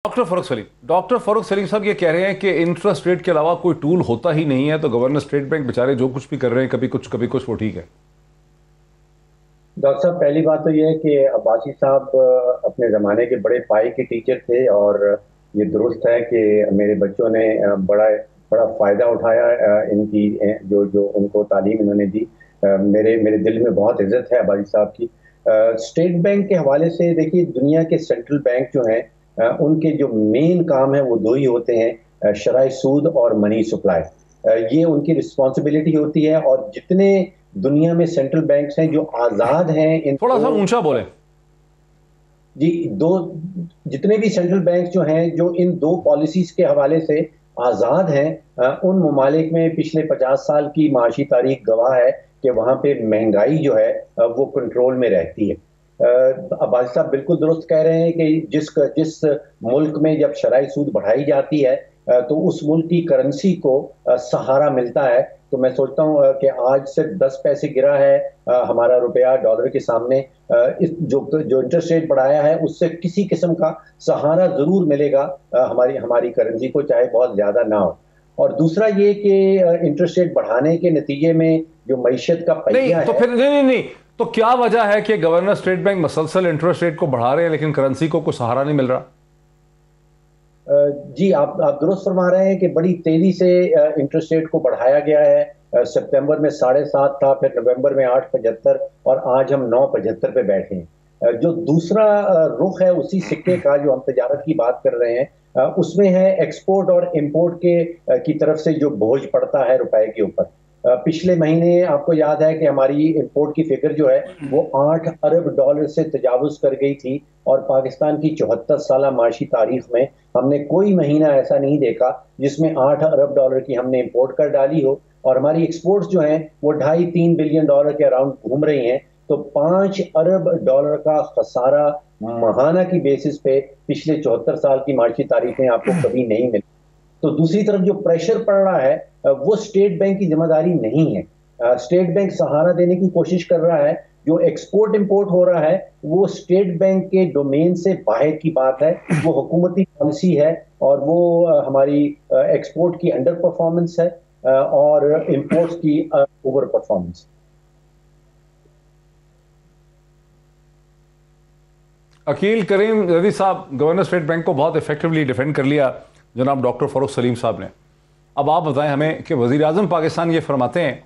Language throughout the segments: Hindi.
डॉक्टर फरूख सलीम साहब ये कह रहे हैं कि इंटरेस्ट रेट के अलावा कोई टूल होता ही नहीं है, तो गवर्नर स्टेट बैंक बेचारे जो कुछ भी कर रहे हैं, कभी कुछ वो ठीक है। डॉक्टर साहब, पहली बात तो यह है कि अब्बासी साहब अपने ज़माने के बड़े पाई के टीचर थे। और ये दुरुस्त है कि मेरे बच्चों ने बड़ा बड़ा फ़ायदा उठाया इनकी जो जो उनको तालीम इन्होंने दी। मेरे मेरे दिल में बहुत इज्जत है अब्बासी साहब की। स्टेट बैंक के हवाले से देखिए, दुनिया के सेंट्रल बैंक जो हैं उनके जो मेन काम है वो दो ही होते हैं, शराय सूद और मनी सप्लाई। ये उनकी रिस्पॉन्सिबिलिटी होती है। और जितने दुनिया में सेंट्रल बैंक्स हैं जो आजाद हैं इन थोड़ा सा दो, ऊंचा बोले। जी, दो, जितने भी सेंट्रल बैंक जो हैं जो इन दो पॉलिसीज के हवाले से आजाद हैं, उन ममालिक में पिछले 50 साल की माशी तारीख गवाह है कि वहां पे महंगाई जो है वो कंट्रोल में रहती है। अब्बासी साहब बिल्कुल दुरुस्त कह रहे हैं कि जिस जिस मुल्क में जब शराय सूद बढ़ाई जाती है तो उस मुल्क की करेंसी को सहारा मिलता है। तो मैं सोचता हूँ कि आज सिर्फ 10 पैसे गिरा है हमारा रुपया डॉलर के सामने। इस जो जो इंटरेस्ट रेट बढ़ाया है उससे किसी किस्म का सहारा जरूर मिलेगा हमारी हमारी करेंसी को, चाहे बहुत ज्यादा ना हो। और दूसरा ये कि इंटरेस्ट रेट बढ़ाने के नतीजे में जो मईशत का नहीं पहिया तो है। फिर नहीं, तो क्या वजह है कि गवर्नर स्टेट बैंक मसलसल इंटरेस्ट रेट को बढ़ा रहे हैं लेकिन करेंसी को कोई सहारा नहीं मिल रहा? जी, आप दुरुस्त फरमा रहे हैं कि बड़ी तेजी से इंटरेस्ट रेट को बढ़ाया गया है। सितंबर में 7.5 था, फिर नवंबर में 8.75, और आज हम 9.75 पे बैठे हैं। जो दूसरा रुख है उसी सिक्के का, जो हम तजारत की बात कर रहे हैं, उसमें है एक्सपोर्ट और इंपोर्ट के की तरफ से जो बोझ पड़ता है रुपए के ऊपर। पिछले महीने आपको याद है कि हमारी इंपोर्ट की फिगर जो है वो 8 अरब डॉलर से तजावुज कर गई थी। और पाकिस्तान की 74 साल माशी तारीख में हमने कोई महीना ऐसा नहीं देखा जिसमें 8 अरब डॉलर की हमने इंपोर्ट कर डाली हो। और हमारी एक्सपोर्ट्स जो हैं वो 2.5-3 बिलियन डॉलर के अराउंड घूम रही हैं। तो 5 अरब डॉलर का खसारा महाना की बेसिस पे पिछले 74 साल की माशी तारीख में आपको कभी नहीं मिला। तो दूसरी तरफ जो प्रेशर पड़ रहा है वो स्टेट बैंक की जिम्मेदारी नहीं है। स्टेट बैंक सहारा देने की कोशिश कर रहा है। जो एक्सपोर्ट इंपोर्ट हो रहा है वो स्टेट बैंक के डोमेन से बाहर की बात है, वो हुकूमती पॉलिसी है। और वो हमारी एक्सपोर्ट की अंडर परफॉर्मेंस है और इंपोर्ट्स की ओवर परफॉर्मेंस। अकील करीम रजी साहब, गवर्नर स्टेट बैंक को बहुत इफेक्टिवली डिफेंड कर लिया जनाब डॉक्टर फरूख सलीम साहब ने। अब आप बताएं हमें कि वज़ीर आज़म पाकिस्तान ये फरमाते हैं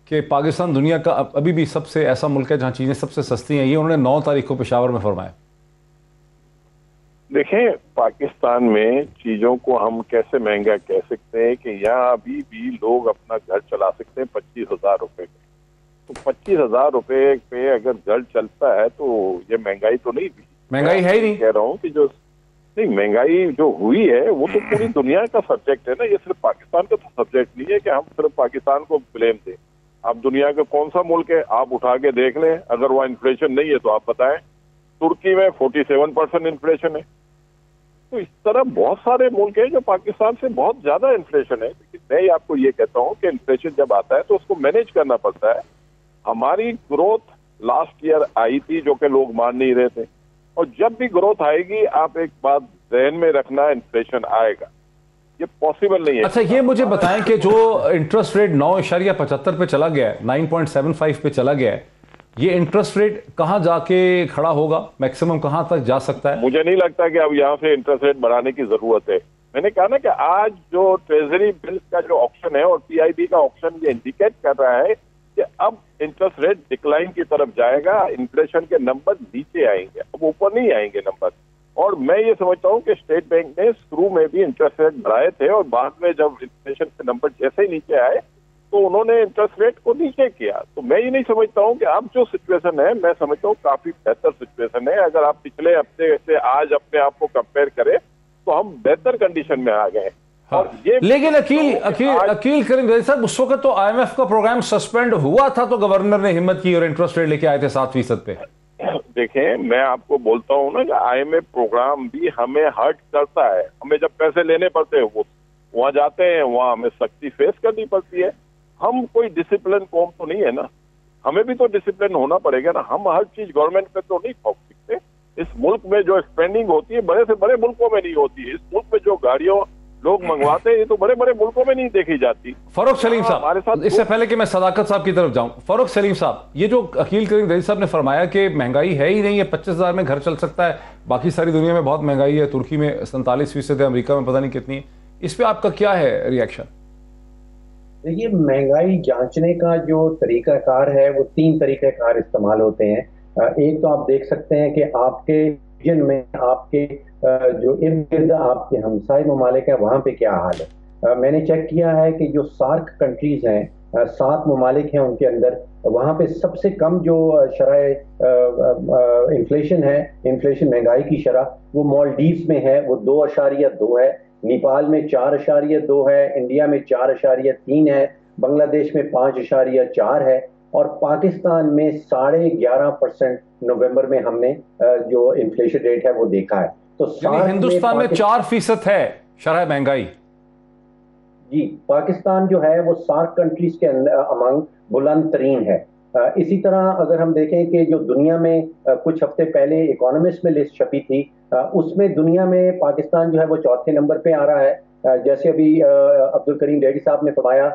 कि पाकिस्तान दुनिया का अभी भी सबसे ऐसा मुल्क है जहां चीज़ें सबसे सस्ती हैं। ये उन्होंने 9 तारीख को पेशावर में फरमाया। देखें, पाकिस्तान में चीजों को हम कैसे महंगा कह सकते हैं कि यहाँ अभी भी लोग अपना घर चला सकते हैं 25,000 रुपए में। तो 25,000 रुपए पे अगर घर चलता है तो ये महंगाई तो नहीं थी। महंगाई है ही नहीं। कह रहा हूँ कि जो नहीं, महंगाई जो हुई है वो तो पूरी दुनिया का सब्जेक्ट है ना, ये सिर्फ पाकिस्तान का तो सब्जेक्ट नहीं है कि हम सिर्फ पाकिस्तान को ब्लेम दें। आप दुनिया का कौन सा मुल्क है आप उठा के देख लें, अगर वहाँ इन्फ्लेशन नहीं है तो आप बताएं। तुर्की में 47% इन्फ्लेशन है। तो इस तरह बहुत सारे मुल्क हैं जो पाकिस्तान से बहुत ज्यादा इन्फ्लेशन है। लेकिन मैं आपको ये कहता हूँ कि इन्फ्लेशन जब आता है तो उसको मैनेज करना पड़ता है। हमारी ग्रोथ लास्ट ईयर आई थी जो कि लोग मान नहीं रहे थे, और जब भी ग्रोथ आएगी आप एक बात ध्यान में रखना, इन्फ्लेशन आएगा। ये पॉसिबल नहीं है। अच्छा, ये मुझे बताएं कि जो इंटरेस्ट रेट 9.75 पे चला गया है, 9.75 पे चला गया है, ये इंटरेस्ट रेट कहां जाके खड़ा होगा? मैक्सिमम कहां तक जा सकता है? मुझे नहीं लगता कि अब यहाँ से इंटरेस्ट रेट बढ़ाने की जरूरत है। मैंने कहा ना कि आज जो ट्रेजरी बिल्स का जो ऑप्शन है और पीआईबी का ऑप्शन ये इंडिकेट कर रहा है कि अब इंटरेस्ट रेट डिक्लाइन की तरफ जाएगा, इन्फ्लेशन के नंबर नीचे आएंगे, अब ऊपर नहीं आएंगे नंबर। और मैं ये समझता हूँ कि स्टेट बैंक ने शुरू में भी इंटरेस्ट रेट बढ़ाए थे और बाद में जब इन्फ्लेशन के नंबर जैसे ही नीचे आए तो उन्होंने इंटरेस्ट रेट को नीचे किया। तो मैं ये नहीं समझता हूँ कि अब जो सिचुएशन है, मैं समझता हूँ काफी बेहतर सिचुएशन है। अगर आप पिछले हफ्ते से आज अपने आप को कंपेयर करें तो हम बेहतर कंडीशन में आ गए। हाँ। और ये लेकिन अकील करीम रजी साहब, उस वक्त तो आईएमएफ का प्रोग्राम सस्पेंड हुआ था, तो गवर्नर ने हिम्मत की और इंटरेस्ट रेट लेके आए थे 7% पे। देखें, मैं आपको बोलता हूँ ना कि आईएमएफ प्रोग्राम भी हमें हर्ट करता है। हमें जब पैसे लेने पड़ते हैं वो वहां जाते हैं, वहां हमें सख्ती फेस करनी पड़ती है। हम कोई डिसिप्लिन कौम तो नहीं है ना, हमें भी तो डिसिप्लिन होना पड़ेगा ना। हम हर चीज गवर्नमेंट पे तो नहीं थोप सकते। इस मुल्क में जो स्पेंडिंग होती है बड़े से बड़े मुल्कों में नहीं होती है। इस मुल्क में जो गाड़ियों लोग मंगवाते हैं ये तो बड़े बड़े मुल्कों में नहीं देखी जाती। फरूख सलीम हमारे साहब, साथ इससे पहले कि मैं सदाकत साहब की तरफ जाऊं, फरूख सलीम साहब, ये जो अकील करीम रईस साहब ने फरमाया कि महंगाई है ही नहीं है, 25,000 में घर चल सकता है, बाकी सारी दुनिया में बहुत महंगाई है, तुर्की में 47% है, अमेरिका में पता नहीं कितनी है, इस पे आपका क्या है रिएक्शन? देखिए, महंगाई जांचने का जो तरीकाकार है वो 3 तरीकाकार इस्तेमाल होते हैं। एक तो आप देख सकते हैं कि आपके रीजन में, आपके जो इर्द गिर्द आपके हमसाए ममालिक हैं वहाँ पे क्या हाल है। मैंने चेक किया है कि जो सार्क कंट्रीज हैं, 7 ममालिक हैं उनके अंदर, वहाँ पे सबसे कम जो शरह इन्फ्लेशन है, इन्फ्लेशन महंगाई की शरह, वो मालदीव्स में है, वो 2.2 है, नेपाल में 4.2 है, इंडिया में 4.3 है, बांग्लादेश में 5.4 है, और पाकिस्तान में 11.5% नवंबर में हमने जो इन्फ्लेशन रेट है वो देखा है। तो हिंदुस्तान में 4% है शरह महंगाई। जी, पाकिस्तान जो है वो सार्क कंट्रीज के अमंग बुलंद तरीन है। इसी तरह अगर हम देखें कि जो दुनिया में कुछ हफ्ते पहले इकोनॉमिस्ट में लिस्ट छपी थी, उसमें दुनिया में पाकिस्तान जो है वो 4थे नंबर पे आ रहा है। जैसे अभी अब्दुल करीम डैडी साहब ने फरमाया,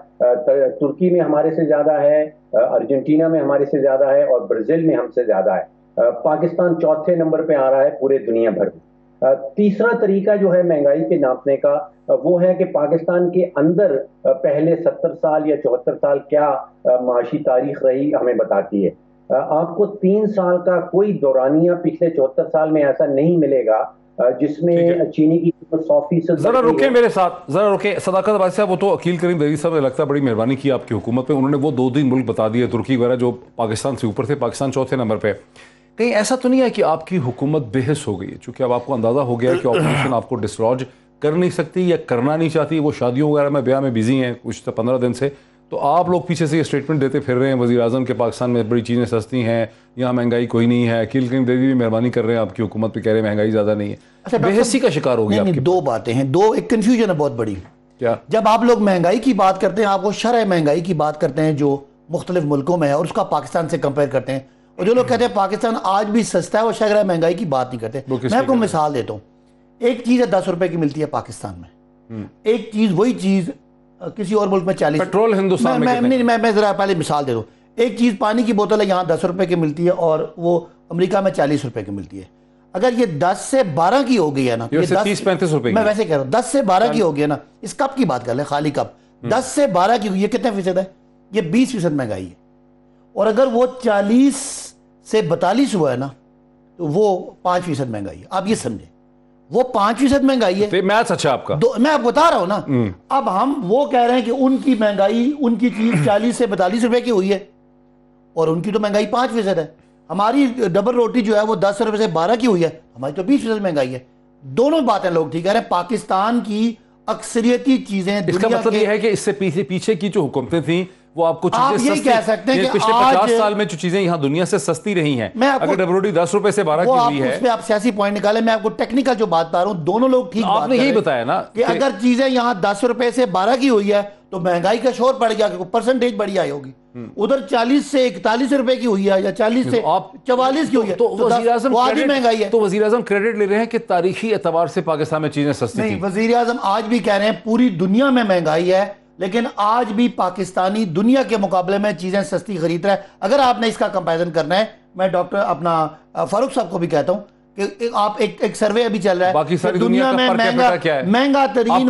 तुर्की में हमारे से ज्यादा है, अर्जेंटीना में हमारे से ज्यादा है, और ब्राजील में हमसे ज्यादा है। पाकिस्तान 4थे नंबर पे आ रहा है पूरे दुनिया भर में। तीसरा तरीका जो है महंगाई के नापने का, वो है कि पाकिस्तान के अंदर पहले 70 साल या 74 साल क्या माशी तारीख रही हमें बताती है। आपको 3 साल का कोई दौरानिया पिछले 74 साल में ऐसा नहीं मिलेगा जिसमें चीनी की कीमत 100%। जरा रुके मेरे साथ, जरा रुके सदाकत भाई साहब। वो तो अकील करीम रईस साहब ने लगता है बड़ी मेहरबानी की आपकी हुकूमत पे, उन्होंने वो 2-3 मुल्क बता दिए, तुर्की वगैरह जो पाकिस्तान से ऊपर थे, पाकिस्तान 4थे नंबर पे। कहीं ऐसा तो नहीं है कि आपकी हुकूमत बेहिस हो गई है, चूंकि अब आपको अंदाजा हो गया कि ऑपोजिशन आपको डिसलॉज कर नहीं सकती या करना नहीं चाहती, वो शादियों वगैरह में ब्याह में बिजी हैं कुछ 15 दिन से, तो आप लोग पीछे से ये स्टेटमेंट देते फिर रहे हैं वज़ीर आज़म के पाकिस्तान में बड़ी चीज़ें सस्ती हैं, यहाँ महंगाई कोई नहीं है। अकील करीम रईस भी मेहरबानी कर रहे हैं आपकी हुकूमत पे, कह रहे हैं महंगाई ज़्यादा नहीं है। अच्छा, बेहिसी का शिकार हो गया। 2 बातें हैं, एक कन्फ्यूजन है बहुत बड़ी। क्या? जब आप लोग महंगाई की बात करते हैं, आप वो शरह महंगाई की बात करते हैं जो मुख्तलिफ मुल्कों में है और उसका पाकिस्तान से कंपेयर करते हैं, और जो लोग कहते हैं पाकिस्तान आज भी सस्ता है, वो शरह महंगाई की बात नहीं करते। मैं आपको मिसाल देता हूँ, एक चीज़ है 10 रुपए की मिलती है पाकिस्तान में, एक चीज़ वही चीज़ किसी और मुल्क में 40। पेट्रोल हिंदुस्तान में मैं जरा पहले मिसाल दे दूँ, एक चीज़ पानी की बोतल है यहाँ 10 रुपए की मिलती है और वो अमेरिका में 40 रुपए की मिलती है। अगर ये 10 से 12 की हो गई है ना, ये 30-35 रुपए, मैं वैसे कह रहा हूँ 10 से 12 की हो गई है ना, इस कप की बात कर ले, खाली कप 10 से 12 की हुई है, कितने फीसद है? ये 20% महंगाई है। और अगर वो 40 से 42 हुआ है ना, तो वो 5% महंगाई है। आप ये समझे, वो 5% महंगाई है। तो मैथ्स अच्छा आपका। मैं आपको बता रहा हूं ना, अब हम वो कह रहे हैं कि उनकी महंगाई, उनकी चीज 40 से 42 रुपए की हुई है और उनकी तो महंगाई 5% है। हमारी डबल रोटी जो है वो 10 रुपए से 12 की हुई है, हमारी तो 20% महंगाई है। दोनों बातें लोग ठीक कह रहे हैं। पाकिस्तान की अक्सरियती चीजें, इसका मतलब यह है कि इससे पीछे की जो हुकूमतें थी वो आपको आप यही कह सकते हैं कि पिछले 50 साल में जो चीजें यहाँ दुनिया से सस्ती रही हैं, अगर डबल रोटी 10 रुपए से 12 की हुई है, उसमें आप सियासी पॉइंट निकाले, मैं आपको टेक्निकल जो बात बता रहा हूँ, दोनों लोग ठीक आपने यही बताया ना कि अगर चीजें यहाँ 10 रुपए से 12 की हुई है तो महंगाई का शोर पड़ गया, परसेंटेज बढ़ी आई होगी। उधर 40 से 41 रुपए की हुई है या 40 से 44 की हुई है, तो वज़ीर-ए-आज़म महंगाई है। तो वज़ीर-ए-आज़म क्रेडिट ले रहे हैं कि तारीखी एतबार से पाकिस्तान में चीजें सस्ती नहीं, वज़ीर-ए-आज़म आज भी कह रहे हैं पूरी दुनिया में महंगाई है, लेकिन आज भी पाकिस्तानी दुनिया के मुकाबले में चीजें सस्ती खरीद रहा है। अगर आपने इसका कंपैरिजन करना है, मैं डॉक्टर अपना फारूक साहब को भी कहता हूं कि आप एक सर्वे अभी चल रहा है, बाकी सारी दुनिया में महंगा तरीन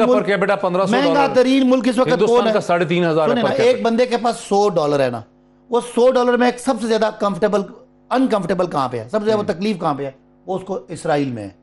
मुल्क इस वक्त कौन है? 3,500 है। एक बंदे के पास $100 है ना, वो $100 में सबसे ज्यादा अनकंफर्टेबल कहां पे है, सबसे ज्यादा तकलीफ कहां पे है? वो उसको इसराइल में है।